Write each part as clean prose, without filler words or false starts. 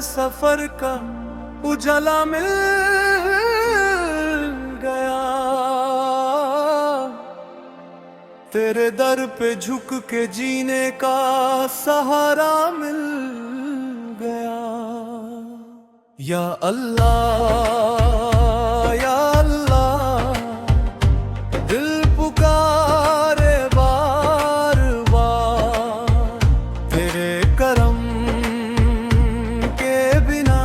सफर का उजाला मिल गया। तेरे दर पे झुक के जीने का सहारा मिल गया। या अल्लाह या अल्लाह, दिल पुकारे बार बार। तेरे करम के बिना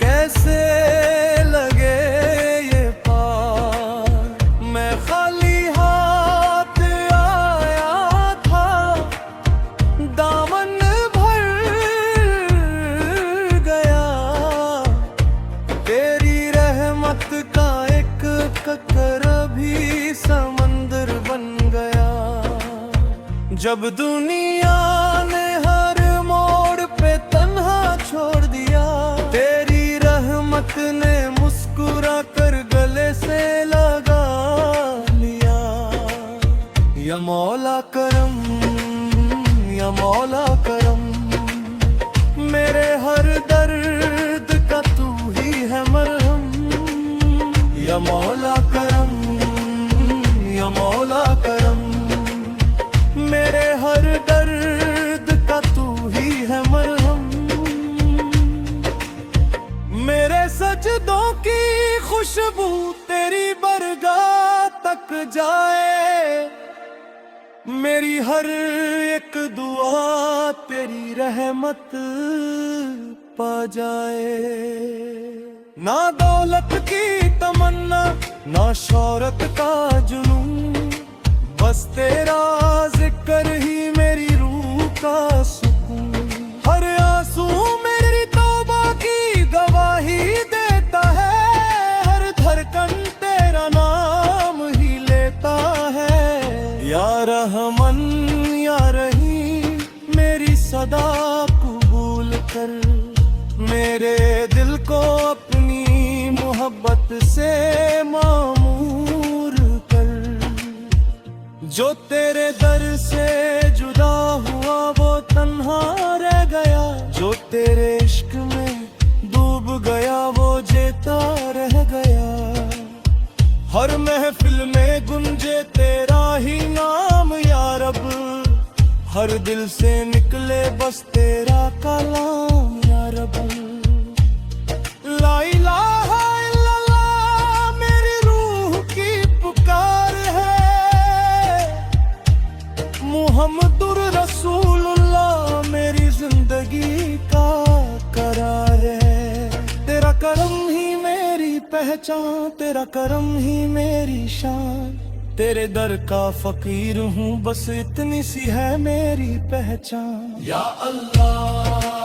कैसे लगे ये पार। मैं खाली हाथ आया था, दामन भर गया। तेरी रहमत का एक कतरा भी समंदर बन गया। जब दुनिया ने हर मोड़ पे तन्हा छोड़ दिया, तेरी रहमत ने मुस्कुरा कर गले से लगा लिया। या मौला करम, या मौला करम, मेरे हर दर्द का तू ही है मरहम। या मौला करम, या मौला करम, मेरे हर दर्द का तू ही है मरहम। मेरे सजदों की खुशबू तेरी बरगाह तक जाए। मेरी हर एक दुआ तेरी रहमत पा जाए। ना दौलत की तमन्ना, ना शौहरत का जुनून, बस तेरा जिक्र ही मेरी रूह का सुकून। हर आंसू मेरी तौबा की गवाही देता है, हर धड़कन तेरा नाम ही लेता है। या रहमन या रहीम, मेरी सदा कबूल कर। मेरे दिल को अपनी मोहब्बत से मामूर कर। जो तेरे दर से जुदा हुआ वो तन्हा रह गया। जो तेरे इश्क में डूब गया वो जीता रह गया। हर महफिल में गुंजे तेरा ही नाम या रब, हर दिल से निकले बस तेरा कलाम या रब। ला इलाहा इल्लल्लाह मेरी रूह की पुकार है। मुहम्मदुर रसूलुल्लाह मेरी जिंदगी का करार है। तेरा करम ही मेरी पहचान, तेरा करम ही मेरी शान। तेरे दर का फकीर हूँ, बस इतनी सी है मेरी पहचान। या अल्लाह